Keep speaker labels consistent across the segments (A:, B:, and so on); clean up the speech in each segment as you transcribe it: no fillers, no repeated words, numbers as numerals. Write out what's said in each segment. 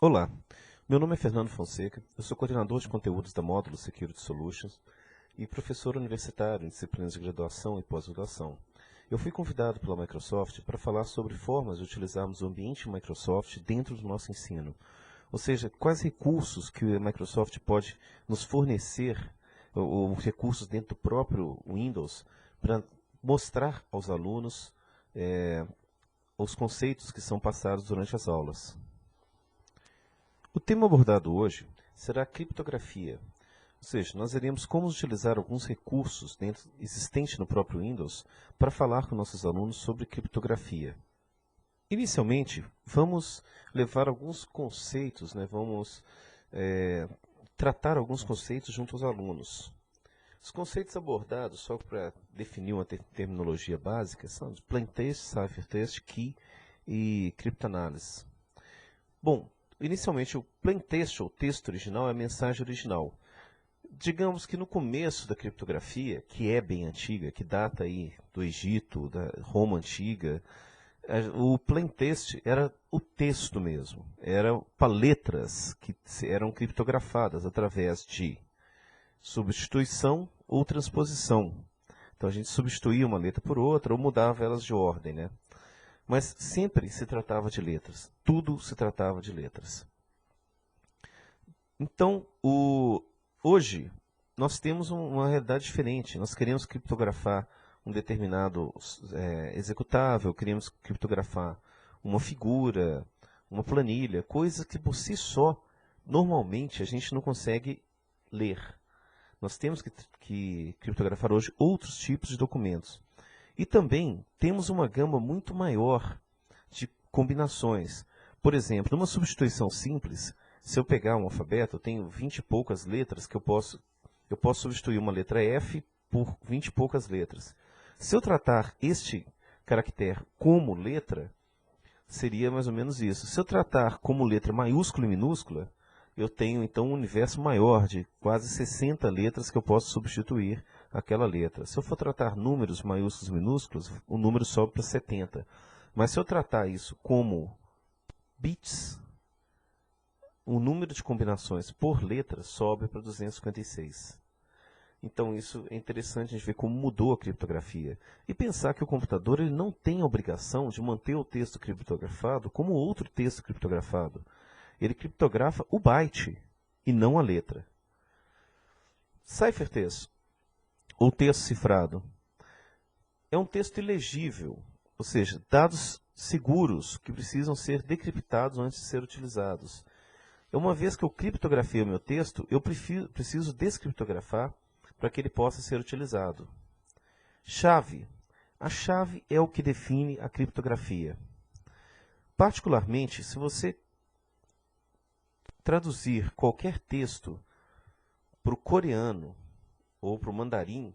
A: Olá, meu nome é Fernando Fonseca, eu sou coordenador de conteúdos da Módulo Security Solutions e professor universitário em disciplinas de graduação e pós-graduação. Eu fui convidado pela Microsoft para falar sobre formas de utilizarmos o ambiente Microsoft dentro do nosso ensino, ou seja, quais recursos que a Microsoft pode nos fornecer, ou recursos dentro do próprio Windows, para mostrar aos alunos os conceitos que são passados durante as aulas. O tema abordado hoje será a criptografia, ou seja, nós veremos como utilizar alguns recursos existentes no próprio Windows para falar com nossos alunos sobre criptografia. Inicialmente, vamos levar alguns conceitos, vamos tratar alguns conceitos junto aos alunos. Os conceitos abordados, só para definir uma terminologia básica, são de plaintext, ciphertext, key e criptanálise. Bom, inicialmente, o plaintext, ou texto original, é a mensagem original. Digamos que no começo da criptografia, que é bem antiga, que data aí do Egito, da Roma antiga, o plaintext era o texto mesmo. Eram letras que eram criptografadas através de substituição ou transposição. Então a gente substituía uma letra por outra ou mudava elas de ordem, Mas sempre se tratava de letras. Tudo se tratava de letras. Então, hoje, nós temos uma realidade diferente. Nós queremos criptografar um determinado executável, queremos criptografar uma figura, uma planilha, coisas que por si só, normalmente, a gente não consegue ler. Nós temos que criptografar hoje outros tipos de documentos. E também temos uma gama muito maior de combinações. Por exemplo, numa substituição simples, se eu pegar um alfabeto, eu tenho 20 e poucas letras que eu posso substituir uma letra F por 20 e poucas letras. Se eu tratar este caractere como letra, seria mais ou menos isso. Se eu tratar como letra maiúscula e minúscula, eu tenho então um universo maior de quase 60 letras que eu posso substituir aquela letra. Se eu for tratar números maiúsculos e minúsculos, o número sobe para 70. Mas se eu tratar isso como bits, o número de combinações por letra sobe para 256. Então isso é interessante a gente ver como mudou a criptografia. E pensar que o computador ele não tem a obrigação de manter o texto criptografado como outro texto criptografado. Ele criptografa o byte e não a letra. Ciphertext, ou texto cifrado, é um texto ilegível, ou seja, dados seguros que precisam ser decriptados antes de ser utilizados. Uma vez que eu criptografei o meu texto, eu preciso descriptografar para que ele possa ser utilizado. Chave. A chave é o que define a criptografia. Particularmente, se você traduzir qualquer texto para o coreano ou para o mandarim,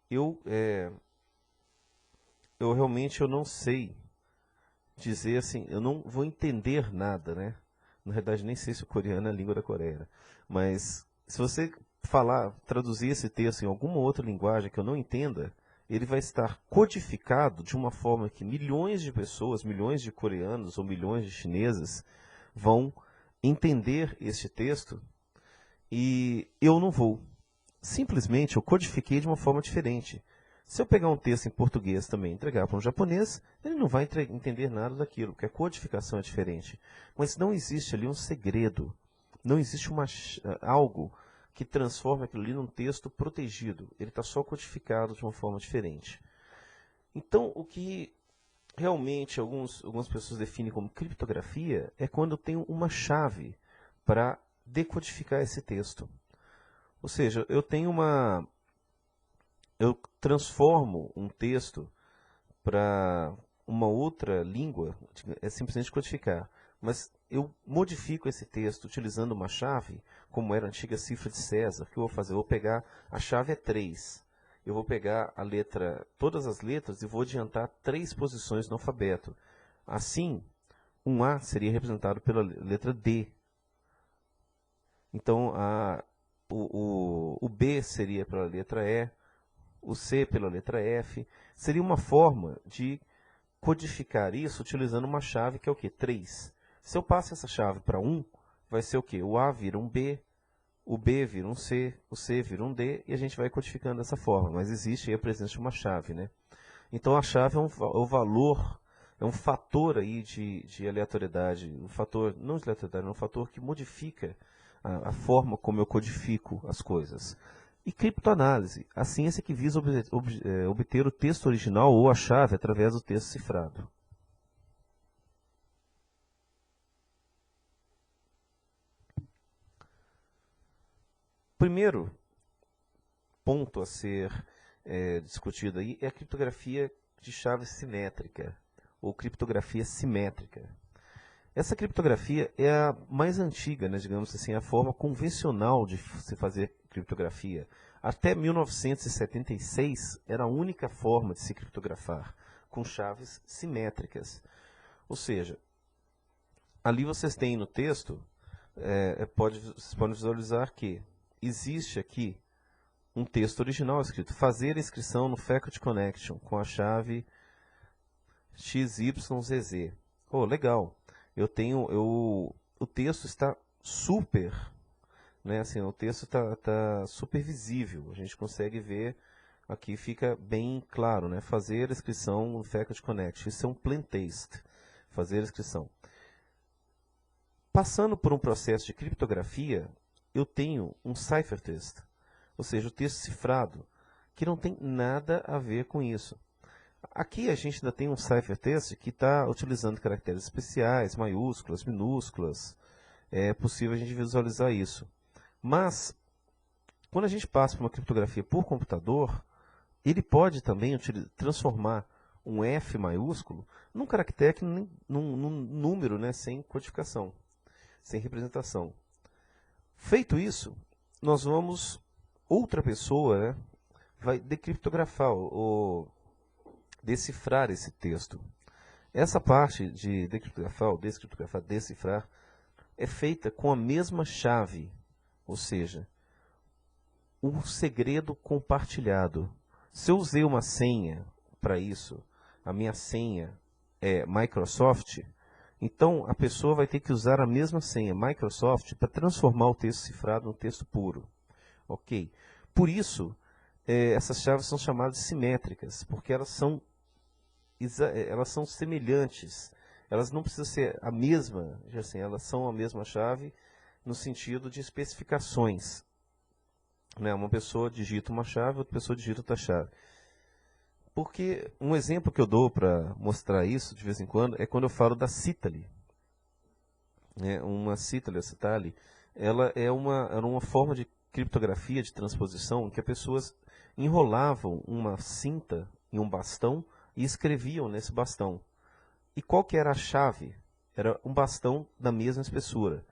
A: eu realmente não sei dizer assim, eu não vou entender nada, Na verdade, nem sei se o coreano é a língua da Coreia. Mas se você traduzir esse texto em alguma outra linguagem que eu não entenda, ele vai estar codificado de uma forma que milhões de pessoas, milhões de coreanos ou milhões de chineses vão entender este texto e eu não vou. Simplesmente eu codifiquei de uma forma diferente. Se eu pegar um texto em português também e entregar para um japonês, ele não vai entender nada daquilo, porque a codificação é diferente. Mas não existe ali um segredo, não existe algo que transforme aquilo ali num texto protegido. Ele está só codificado de uma forma diferente. Então, o que realmente algumas pessoas definem como criptografia é quando eu tenho uma chave para decodificar esse texto. Ou seja, eu transformo um texto para uma outra língua, é simplesmente codificar. Mas eu modifico esse texto utilizando uma chave, como era a antiga cifra de César. O que eu vou fazer? Eu vou pegar, a chave é 3. Eu vou pegar todas as letras e vou adiantar 3 posições no alfabeto. Assim, um A seria representado pela letra D. Então, o B seria pela letra E, o C pela letra F. Seria uma forma de codificar isso utilizando uma chave que é o quê? 3. Se eu passo essa chave para 1, vai ser o quê? O A vira um B, o B vira um C, o C vira um D, e a gente vai codificando dessa forma. Mas existe aí a presença de uma chave, né? Então a chave é o valor, é um fator aí de aleatoriedade, um fator, não de aleatoriedade, é um fator que modifica a forma como eu codifico as coisas. E criptoanálise, a ciência que visa obter o texto original ou a chave através do texto cifrado. Primeiro ponto a ser discutido aí é a criptografia de chave simétrica, ou criptografia simétrica. Essa criptografia é a mais antiga, né, digamos assim, a forma convencional de se fazer criptografia. Até 1976 era a única forma de se criptografar, com chaves simétricas. Ou seja, ali vocês têm no texto, vocês podem visualizar que existe aqui um texto original escrito: fazer inscrição no Faculty Connection com a chave XYZZ. Oh, legal. O texto está super, né? Assim, o texto está super visível. A gente consegue ver aqui, fica bem claro, né? Fazer inscrição no Faculty Connection. Isso é um plain text. Fazer inscrição. Passando por um processo de criptografia, eu tenho um ciphertext, ou seja, o texto cifrado, que não tem nada a ver com isso. Aqui a gente ainda tem um ciphertext que está utilizando caracteres especiais, maiúsculas, minúsculas. É possível a gente visualizar isso. Mas, quando a gente passa por uma criptografia por computador, ele pode também transformar um F maiúsculo num caractere, num número, né, sem codificação, sem representação. Feito isso, nós vamos, outra pessoa, né, vai decriptografar ou decifrar esse texto. Essa parte de decriptografar, ou descriptografar, decifrar, é feita com a mesma chave, ou seja, um segredo compartilhado. Se eu usei uma senha para isso, a minha senha é Microsoft, então a pessoa vai ter que usar a mesma senha, Microsoft, para transformar o texto cifrado num texto puro. Ok? Por isso, essas chaves são chamadas simétricas, porque elas são semelhantes. Elas não precisam ser a mesma, assim, elas são a mesma chave no sentido de especificações. Né? Uma pessoa digita uma chave, outra pessoa digita outra chave. Porque um exemplo que eu dou para mostrar isso, de vez em quando, é quando eu falo da Citali. Uma Citali, ela era uma forma de criptografia, de transposição, em que as pessoas enrolavam uma cinta em um bastão e escreviam nesse bastão. E qual que era a chave? Era um bastão da mesma espessura.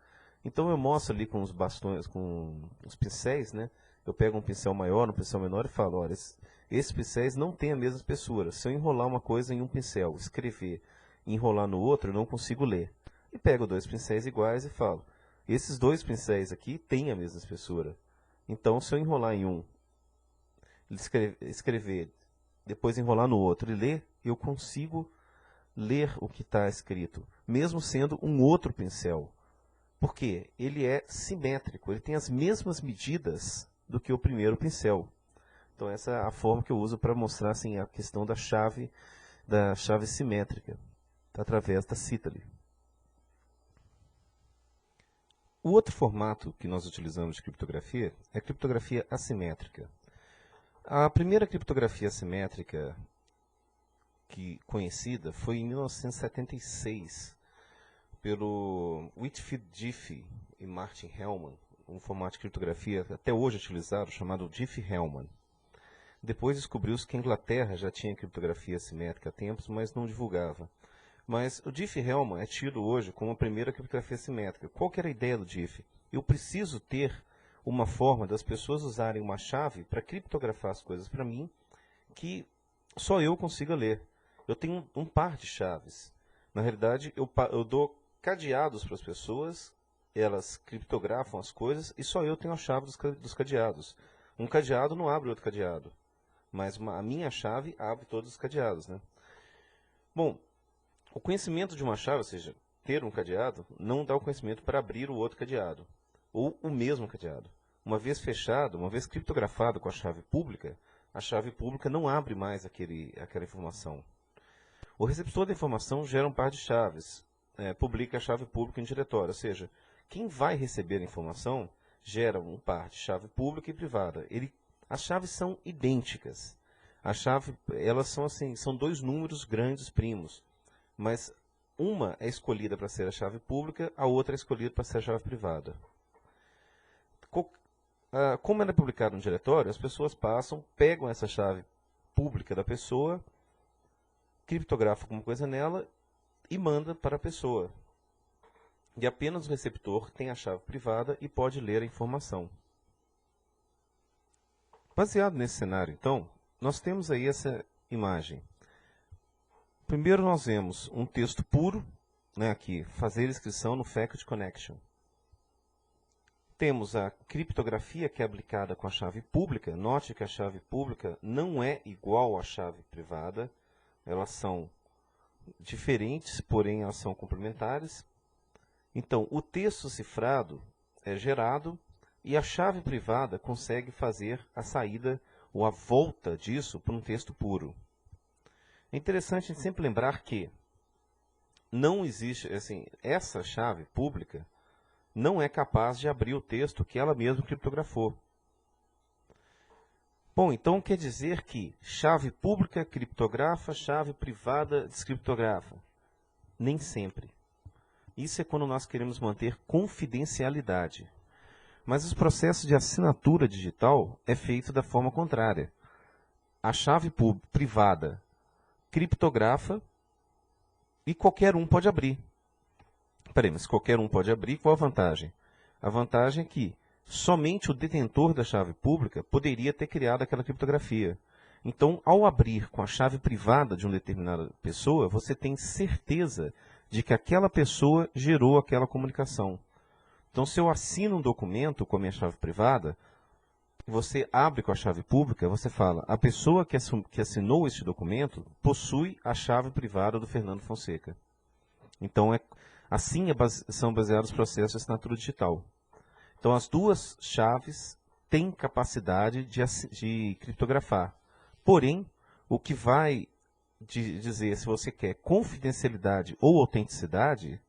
A: Então eu mostro ali com os bastões, com os pincéis, né? Eu pego um pincel maior, um pincel menor e falo, olha, esses pincéis não têm a mesma espessura. Se eu enrolar uma coisa em um pincel, escrever e enrolar no outro, eu não consigo ler. E pego dois pincéis iguais e falo, esses dois pincéis aqui têm a mesma espessura. Então, se eu enrolar em um, escrever, depois enrolar no outro e ler, eu consigo ler o que está escrito, mesmo sendo um outro pincel. Por quê? Ele é simétrico, ele tem as mesmas medidas do que o primeiro pincel. Então essa é a forma que eu uso para mostrar assim, a questão da chave simétrica, através da Citali. O outro formato que nós utilizamos de criptografia é a criptografia assimétrica. A primeira criptografia assimétrica conhecida foi em 1976, pelo Whitfield Diffie e Martin Hellman, um formato de criptografia até hoje utilizado, chamado Diffie-Hellman. Depois descobriu-se que a Inglaterra já tinha criptografia assimétrica há tempos, mas não divulgava. Mas o Diffie-Hellman é tido hoje como a primeira criptografia assimétrica. Qual que era a ideia do Diffie? Eu preciso ter uma forma das pessoas usarem uma chave para criptografar as coisas para mim, que só eu consiga ler. Eu tenho um par de chaves. Na realidade, eu dou cadeados para as pessoas, elas criptografam as coisas, e só eu tenho a chave dos cadeados. Um cadeado não abre outro cadeado, mas a minha chave abre todos os cadeados, né? Bom, o conhecimento de uma chave, ou seja, ter um cadeado não dá o conhecimento para abrir o outro cadeado, ou o mesmo cadeado. Uma vez fechado, uma vez criptografado com a chave pública não abre mais aquela informação. O receptor da informação gera um par de chaves, publica a chave pública em diretório, ou seja, quem vai receber a informação gera um par de chave pública e privada. As chaves são idênticas. Elas são assim, são dois números grandes primos, mas uma é escolhida para ser a chave pública, a outra é escolhida para ser a chave privada. Como ela é publicada no diretório, as pessoas pegam essa chave pública da pessoa, criptografam alguma coisa nela e manda para a pessoa. E apenas o receptor tem a chave privada e pode ler a informação. Baseado nesse cenário, então, nós temos aí essa imagem. Primeiro nós vemos um texto puro, aqui, fazer inscrição no Faculty Connection. Temos a criptografia que é aplicada com a chave pública. Note que a chave pública não é igual à chave privada. Elas são diferentes, porém elas são complementares. Então, o texto cifrado é gerado e a chave privada consegue fazer a saída ou a volta disso para um texto puro. É interessante a gente sempre lembrar que não existe, assim, essa chave pública não é capaz de abrir o texto que ela mesma criptografou. Bom, então quer dizer que chave pública criptografa, chave privada descriptografa. Nem sempre. Isso é quando nós queremos manter confidencialidade. Mas os processos de assinatura digital é feito da forma contrária. A chave privada criptografa e qualquer um pode abrir. Peraí, mas qualquer um pode abrir, qual a vantagem? A vantagem é que somente o detentor da chave pública poderia ter criado aquela criptografia. Então, ao abrir com a chave privada de uma determinada pessoa, você tem certeza de que aquela pessoa gerou aquela comunicação. Então, se eu assino um documento com a minha chave privada, você abre com a chave pública, você fala, a pessoa que assinou este documento possui a chave privada do Fernando Fonseca. Então, assim são baseados os processos de assinatura digital. Então, as duas chaves têm capacidade de criptografar. Porém, o que vai dizer se você quer confidencialidade ou autenticidade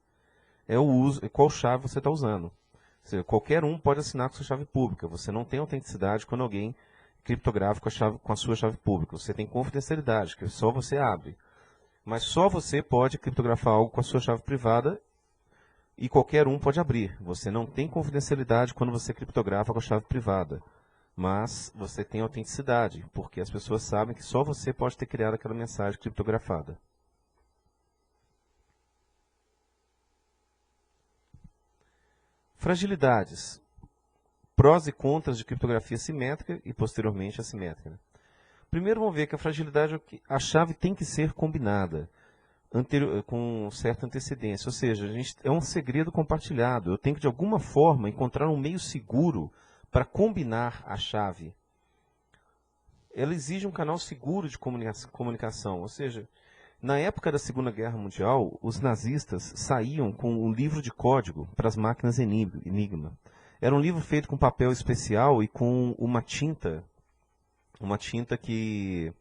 A: é qual chave você está usando. Ou seja, qualquer um pode assinar com sua chave pública. Você não tem autenticidade quando alguém criptografa com a sua chave pública. Você tem confidencialidade, que só você abre. Mas só você pode criptografar algo com a sua chave privada e qualquer um pode abrir. Você não tem confidencialidade quando você criptografa com a chave privada. Mas você tem autenticidade, porque as pessoas sabem que só você pode ter criado aquela mensagem criptografada. Fragilidades. Prós e contras de criptografia simétrica e posteriormente assimétrica. Primeiro vamos ver que a fragilidade é que a chave tem que ser combinada com certa antecedência, ou seja, é um segredo compartilhado. Eu tenho que de alguma forma encontrar um meio seguro para combinar a chave. Ela exige um canal seguro de comunicação, ou seja, na época da Segunda Guerra Mundial, os nazistas saíam com um livro de código para as máquinas Enigma. Era um livro feito com papel especial e com uma tinta que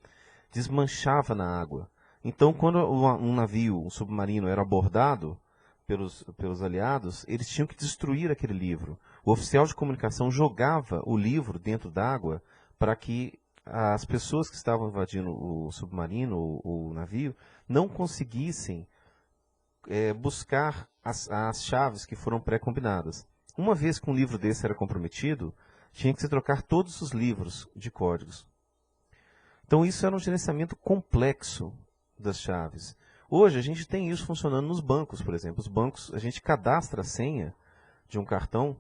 A: desmanchava na água. Então, quando um navio, um submarino, era abordado pelos aliados, eles tinham que destruir aquele livro. O oficial de comunicação jogava o livro dentro d'água para que as pessoas que estavam invadindo o submarino, o navio, não conseguissem buscar as chaves que foram pré-combinadas. Uma vez que um livro desse era comprometido, tinha que se trocar todos os livros de códigos. Então isso era um gerenciamento complexo das chaves. Hoje a gente tem isso funcionando nos bancos, por exemplo. Os bancos, a gente cadastra a senha de um cartão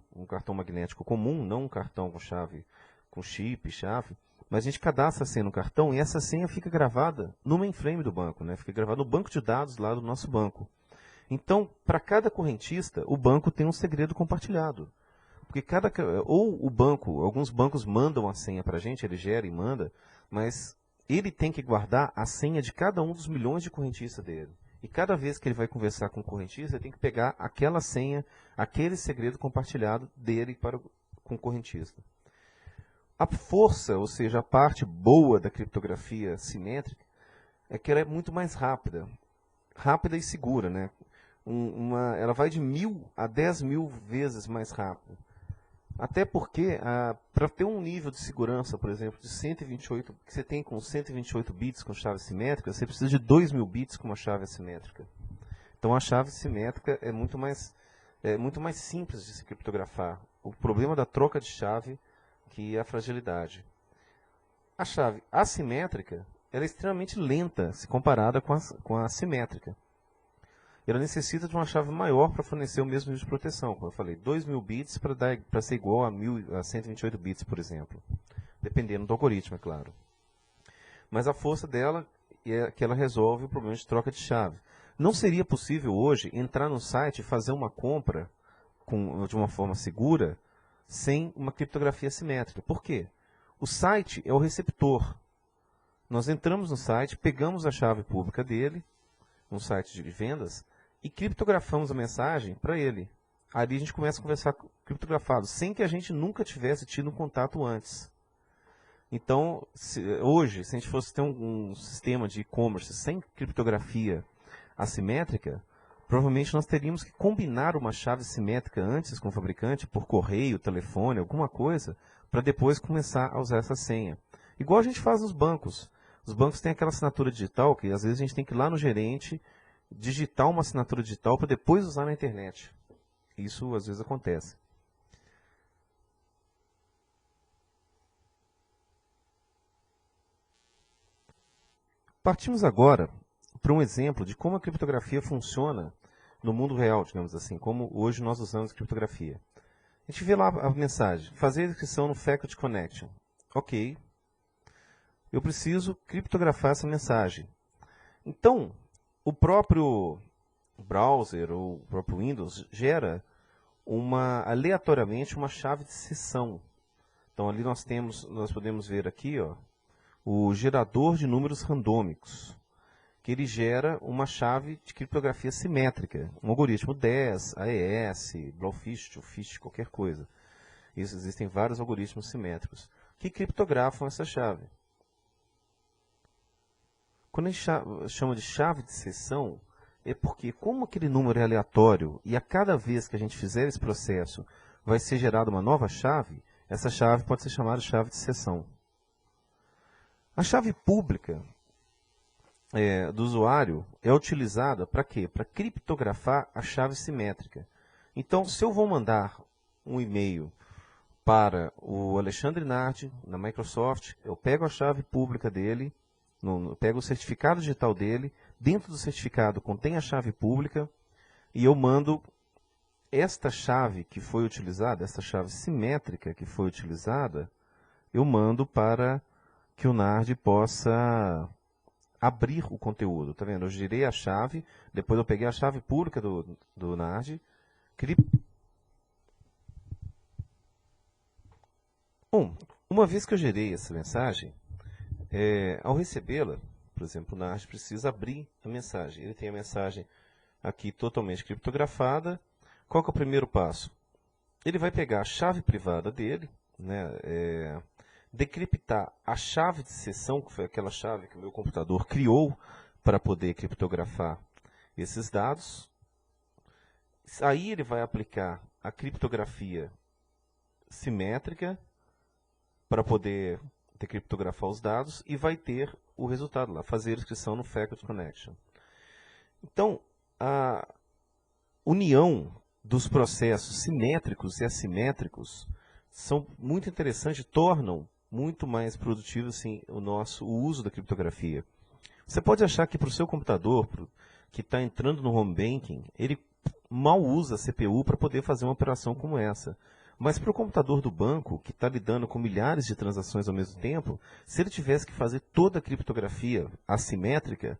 A: magnético comum, não um cartão com chave, com chip, chave, mas a gente cadastra a senha no cartão e essa senha fica gravada no mainframe do banco, né? Fica gravada no banco de dados lá do nosso banco. Então, para cada correntista, o banco tem um segredo compartilhado. Porque alguns bancos mandam a senha para a gente, ele gera e manda, mas ele tem que guardar a senha de cada um dos milhões de correntistas dele. E cada vez que ele vai conversar com o correntista, ele tem que pegar aquela senha, aquele segredo compartilhado dele com o correntista. A força, ou seja, a parte boa da criptografia simétrica, é que ela é muito mais rápida. Rápida e segura, né? Ela vai de 1000 a 10.000 vezes mais rápido. Até porque, para ter um nível de segurança, por exemplo, de 128, que você tem com 128 bits com chave simétrica, você precisa de 2.000 bits com uma chave assimétrica. Então a chave simétrica é muito mais simples de se criptografar. O problema da troca de chave que é a fragilidade. A chave assimétrica ela é extremamente lenta se comparada com a simétrica. Ela necessita de uma chave maior para fornecer o mesmo nível de proteção. Como eu falei, 2.000 bits para ser igual a 128 bits, por exemplo. Dependendo do algoritmo, é claro. Mas a força dela é que ela resolve o problema de troca de chave. Não seria possível hoje entrar no site e fazer uma compra de uma forma segura sem uma criptografia simétrica. Por quê? O site é o receptor. Nós entramos no site, pegamos a chave pública dele, um site de vendas, e criptografamos a mensagem para ele. Ali a gente começa a conversar criptografado, sem que a gente nunca tivesse tido um contato antes. Então, hoje, se a gente fosse ter um sistema de e-commerce sem criptografia assimétrica, provavelmente nós teríamos que combinar uma chave simétrica antes com o fabricante, por correio, telefone, alguma coisa, para depois começar a usar essa senha. Igual a gente faz nos bancos. Os bancos têm aquela assinatura digital que às vezes a gente tem que ir lá no gerente, digitar uma assinatura digital para depois usar na internet. Isso às vezes acontece. Partimos agora para um exemplo de como a criptografia funciona no mundo real, digamos assim, como hoje nós usamos criptografia. A gente vê lá a mensagem, fazer inscrição no Faculty Connection. Ok. Eu preciso criptografar essa mensagem. Então, o próprio browser ou o próprio Windows gera aleatoriamente uma chave de sessão. Então ali nós podemos ver aqui, ó, o gerador de números randômicos, que ele gera uma chave de criptografia simétrica, um algoritmo DES, AES, Blaufisch, Twofisch, qualquer coisa. Existem vários algoritmos simétricos que criptografam essa chave. Quando a gente chama de chave de sessão, é porque como aquele número é aleatório e a cada vez que a gente fizer esse processo vai ser gerada uma nova chave, essa chave pode ser chamada de chave de sessão. A chave pública do usuário é utilizada para quê? Para criptografar a chave simétrica. Então, se eu vou mandar um e-mail para o Alexandre Nardi, na Microsoft, eu pego a chave pública dele, pego o certificado digital dele, dentro do certificado contém a chave pública, e eu mando esta chave que foi utilizada, esta chave simétrica que foi utilizada, eu mando para que o Nardi possa abrir o conteúdo. Tá vendo? Eu girei a chave, depois eu peguei a chave pública do Nardi. Bom, uma vez que eu gerei essa mensagem, ao recebê-la, por exemplo, o Nardi precisa abrir a mensagem. Ele tem a mensagem aqui totalmente criptografada. Qual que é o primeiro passo? Ele vai pegar a chave privada dele, né, decriptar a chave de sessão, que foi aquela chave que o meu computador criou para poder criptografar esses dados. Aí ele vai aplicar a criptografia simétrica para poder decriptografar os dados e vai ter o resultado lá, fazer a inscrição no Faculty Connection. Então, a união dos processos simétricos e assimétricos são muito interessantes, tornam muito mais produtivo assim, o uso da criptografia. Você pode achar que para o seu computador, que está entrando no home banking, ele mal usa a CPU para poder fazer uma operação como essa. Mas para o computador do banco, que está lidando com milhares de transações ao mesmo tempo, se ele tivesse que fazer toda a criptografia assimétrica,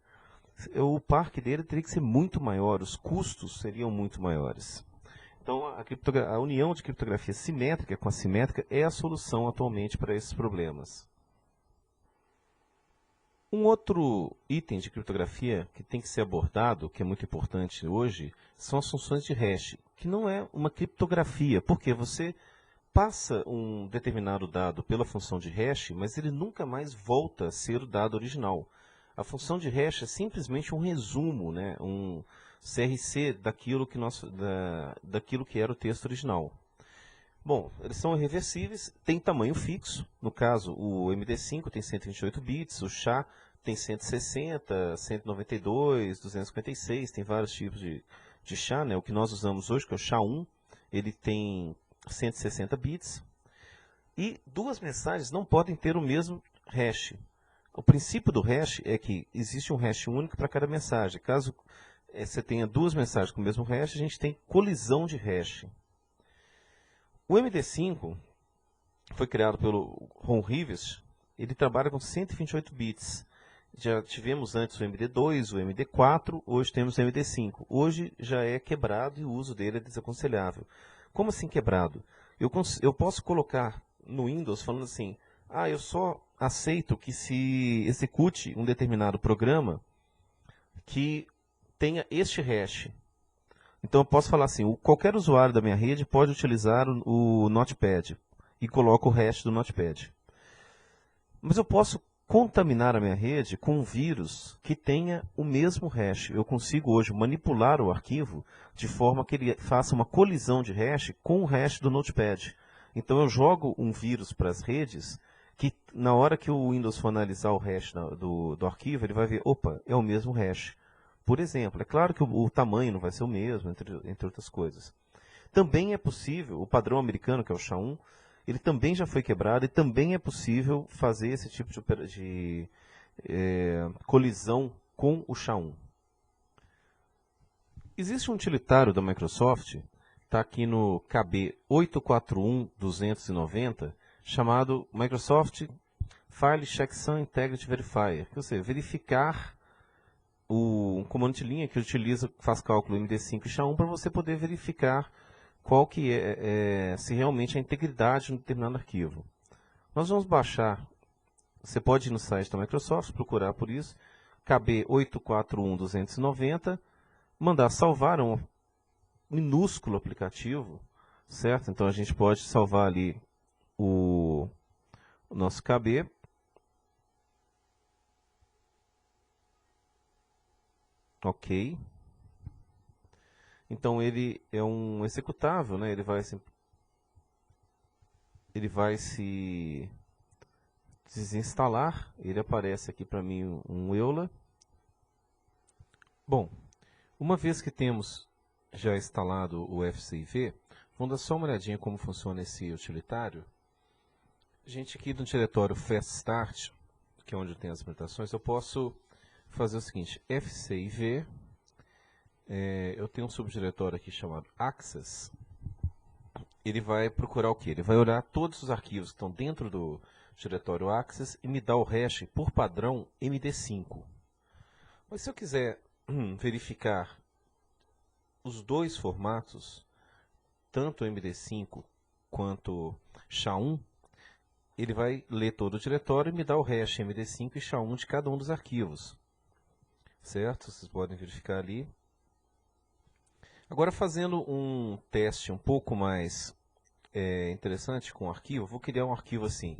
A: o parque dele teria que ser muito maior, os custos seriam muito maiores. Então, a união de criptografia simétrica com assimétrica é a solução atualmente para esses problemas. Um outro item de criptografia que tem que ser abordado, que é muito importante hoje, são as funções de hash, que não é uma criptografia, porque você passa um determinado dado pela função de hash, mas ele nunca mais volta a ser o dado original. A função de hash é simplesmente um resumo, né, um CRC daquilo que era o texto original. Bom, eles são irreversíveis, tem tamanho fixo. No caso, o MD5 tem 128 bits, o SHA tem 160, 192, 256, tem vários tipos de SHA, né? O que nós usamos hoje, que é o SHA-1, ele tem 160 bits. E duas mensagens não podem ter o mesmo hash. O princípio do hash é que existe um hash único para cada mensagem. Caso você tenha duas mensagens com o mesmo hash, a gente tem colisão de hash. O MD5 foi criado pelo Ron Rivest, ele trabalha com 128 bits. Já tivemos antes o MD2, o MD4, hoje temos o MD5. Hoje já é quebrado e o uso dele é desaconselhável. Como assim quebrado? Eu posso colocar no Windows falando assim, eu só aceito que se execute um determinado programa que tenha este hash. Então eu posso falar assim, qualquer usuário da minha rede pode utilizar o Notepad e coloco o hash do Notepad. Mas eu posso contaminar a minha rede com um vírus que tenha o mesmo hash. Eu consigo hoje manipular o arquivo de forma que ele faça uma colisão de hash com o hash do Notepad. Então eu jogo um vírus para as redes que na hora que o Windows for analisar o hash do arquivo, ele vai ver, opa, é o mesmo hash. Por exemplo, é claro que o tamanho não vai ser o mesmo, entre outras coisas. Também é possível, o padrão americano, que é o SHA-1, ele também já foi quebrado e também é possível fazer esse tipo de colisão com o SHA-1. Existe um utilitário da Microsoft, está aqui no KB 841.290, chamado Microsoft File Checksum Integrity Verifier, que você verificar um comando de linha que faz cálculo MD5 e SHA-1 para você poder verificar qual que se realmente a integridade de um determinado arquivo. Nós vamos baixar, você pode ir no site da Microsoft, procurar por isso, KB 841.290, mandar salvar um minúsculo aplicativo, certo? Então a gente pode salvar ali o nosso KB. Ok. Então ele é um executável, né? Ele vai se desinstalar. Ele aparece aqui para mim um Euler. Bom, uma vez que temos já instalado o FCIV, vamos dar só uma olhadinha como funciona esse utilitário. A gente aqui no diretório Fast Start, que é onde tem as implementações, eu posso fazer o seguinte, FCIV, eu tenho um subdiretório aqui chamado Access, ele vai procurar o quê? Ele vai olhar todos os arquivos que estão dentro do diretório Access e me dá o hash por padrão MD5. Mas se eu quiser verificar os dois formatos, tanto MD5 quanto SHA-1, ele vai ler todo o diretório e me dá o hash MD5 e SHA-1 de cada um dos arquivos. Certo? Vocês podem verificar ali. Agora, fazendo um teste um pouco mais interessante com o arquivo, eu vou criar um arquivo assim,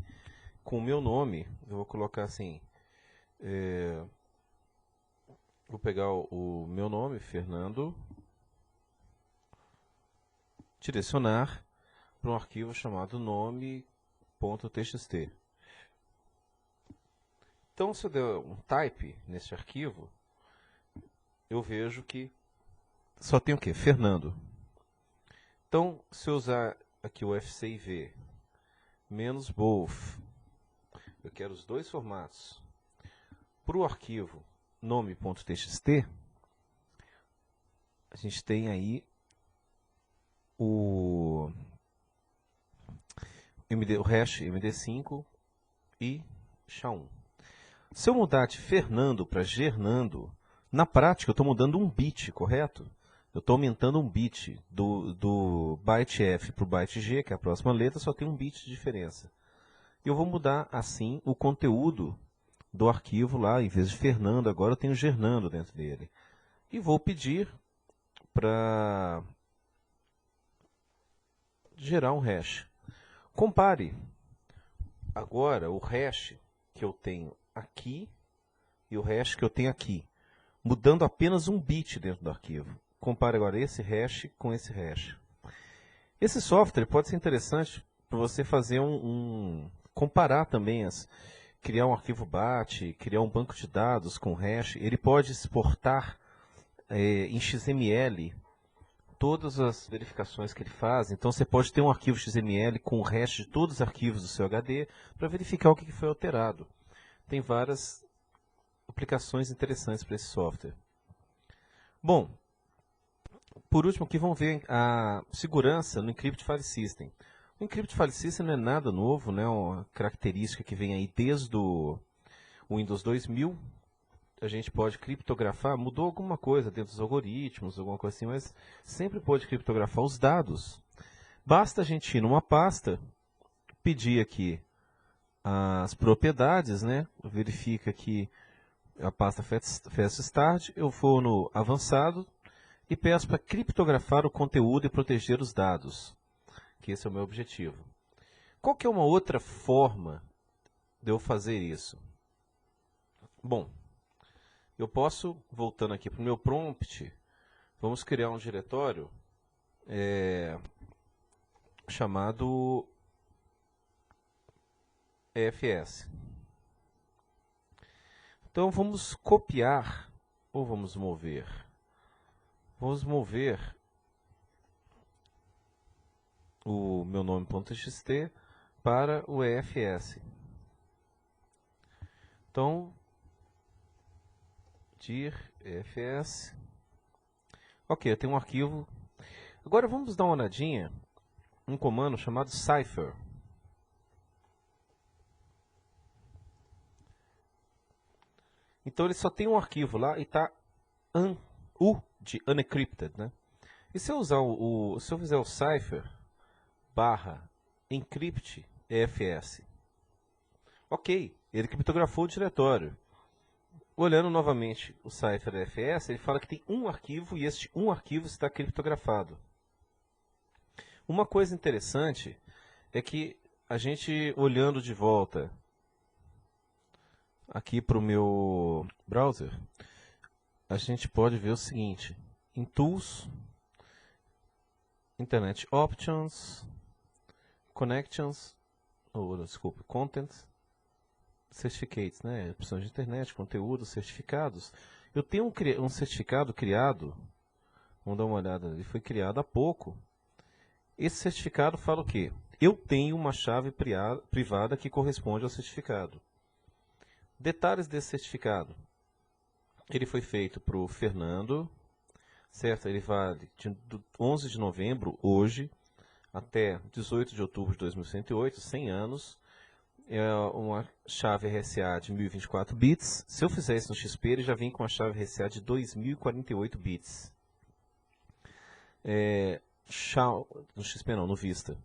A: com o meu nome, eu vou colocar assim, vou pegar o meu nome, Fernando, direcionar para um arquivo chamado nome.txt. Então, se eu der um type nesse arquivo, eu vejo que só tem o quê? Fernando. Então, se eu usar aqui o FCIV menos both, eu quero os dois formatos. Para o arquivo nome.txt, a gente tem aí o hash MD5 e SHA-1. Se eu mudar de Fernando para Gernando, na prática eu estou mudando um bit, correto? Eu estou aumentando um bit do byte F para o byte G, que é a próxima letra, só tem um bit de diferença. Eu vou mudar assim o conteúdo do arquivo lá, em vez de Fernando, agora eu tenho Gernando dentro dele. E vou pedir para gerar um hash. Compare agora o hash que eu tenho aqui e o hash que eu tenho aqui, mudando apenas um bit dentro do arquivo. Compare agora esse hash com esse hash. Esse software pode ser interessante para você fazer comparar também, criar um arquivo BAT, criar um banco de dados com hash. Ele pode exportar em XML todas as verificações que ele faz. Então você pode ter um arquivo XML com o hash de todos os arquivos do seu HD para verificar o que foi alterado. Tem várias aplicações interessantes para esse software. Bom, por último aqui vamos ver a segurança no Encrypt File System. O Encrypt File System não é nada novo, né? Uma característica que vem aí desde o Windows 2000. A gente pode criptografar, mudou alguma coisa dentro dos algoritmos, alguma coisa assim, mas sempre pode criptografar os dados. Basta a gente ir numa pasta, pedir aqui as propriedades, né? Verifica que a pasta Fast Start, eu vou no avançado e peço para criptografar o conteúdo e proteger os dados, que esse é o meu objetivo. Qual que é uma outra forma de eu fazer isso? Bom, eu posso, voltando aqui para o meu prompt, vamos criar um diretório chamado EFS. Então vamos copiar, ou vamos mover? Vamos mover o meu nome.txt para o EFS. Então, dir EFS. Ok, eu tenho um arquivo. Agora vamos dar uma olhadinha um comando chamado cipher. Então ele só tem um arquivo lá e está U de unencrypted, né? E se eu usar se eu fizer o cipher barra encrypt EFS, ok, ele criptografou o diretório. Olhando novamente o cipher EFS, ele fala que tem um arquivo e este um arquivo está criptografado. Uma coisa interessante é que a gente, olhando de volta aqui para o meu browser, a gente pode ver o seguinte: em Tools, Internet Options, Connections, Content, Certificates, né? Opções de internet, conteúdo, certificados. Eu tenho um certificado criado, vamos dar uma olhada, ele foi criado há pouco. Esse certificado fala o quê? Eu tenho uma chave privada que corresponde ao certificado. Detalhes desse certificado. Ele foi feito para o Fernando, certo? Ele vale de 11 de novembro, hoje, até 18 de outubro de 2108, 100 anos. É uma chave RSA de 1024 bits. Se eu fizer isso no XP, ele já vem com uma chave RSA de 2048 bits. No XP não, no Vista.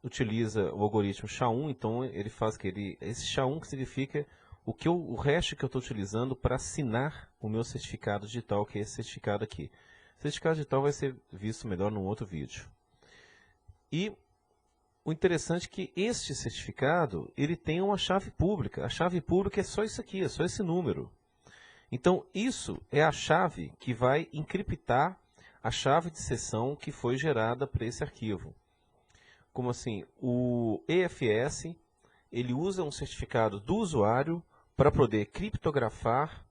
A: Utiliza o algoritmo SHA-1, então ele faz que esse SHA-1 que significa o hash que eu estou utilizando para assinar o meu certificado digital, que é esse certificado aqui. O certificado digital vai ser visto melhor num outro vídeo. E o interessante é que este certificado, ele tem uma chave pública. A chave pública é só isso aqui, é só esse número. Então, isso é a chave que vai encriptar a chave de sessão que foi gerada para esse arquivo. Como assim? O EFS, ele usa um certificado do usuário para poder criptografar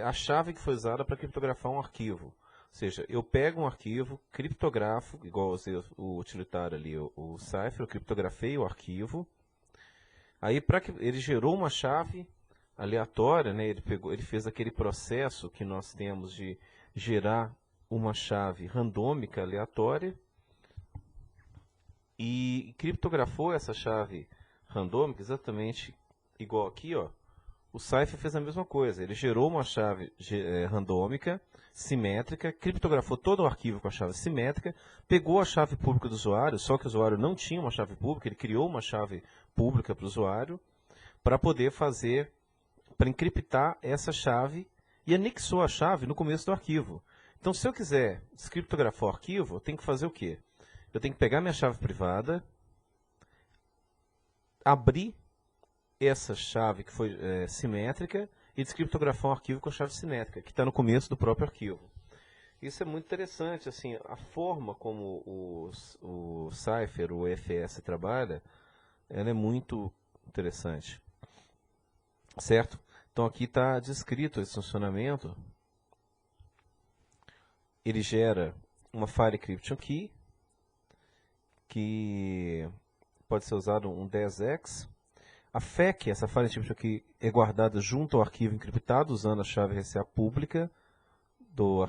A: a chave que foi usada para criptografar um arquivo. Ou seja, eu pego um arquivo, criptografo, igual o utilitário ali, o cipher, eu criptografei o arquivo. Aí ele gerou uma chave aleatória, né? Ele fez aquele processo que nós temos de gerar uma chave randômica aleatória e criptografou essa chave randômica exatamente igual aqui, ó. O cipher fez a mesma coisa, ele gerou uma chave randômica, simétrica, criptografou todo o arquivo com a chave simétrica, pegou a chave pública do usuário, só que o usuário não tinha uma chave pública, ele criou uma chave pública para o usuário, para poder fazer, para encriptar essa chave e anexou a chave no começo do arquivo. Então, se eu quiser descriptografar o arquivo, eu tenho que fazer o quê? Eu tenho que pegar minha chave privada, abrir essa chave que foi simétrica e descriptografar um arquivo com a chave simétrica, que está no começo do próprio arquivo. Isso é muito interessante, assim, a forma como o Cypher, o EFS trabalha, ela é muito interessante. Certo? Então aqui está descrito esse funcionamento. Ele gera uma File Encryption Key, que pode ser usado um 10x. A FEC, essa File Encryption Key, é guardada junto ao arquivo encriptado, usando a chave RSA pública do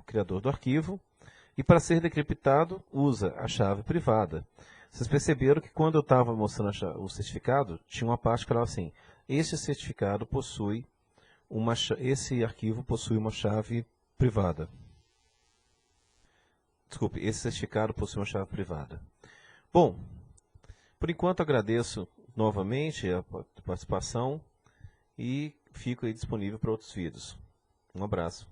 A: criador do arquivo. E para ser decriptado, usa a chave privada. Vocês perceberam que quando eu estava mostrando o certificado, tinha uma parte que falava assim: esse certificado possui esse arquivo possui uma chave privada. Desculpe, esse certificado possui uma chave privada. Bom, por enquanto agradeço novamente a participação e fico aí disponível para outros vídeos. Um abraço.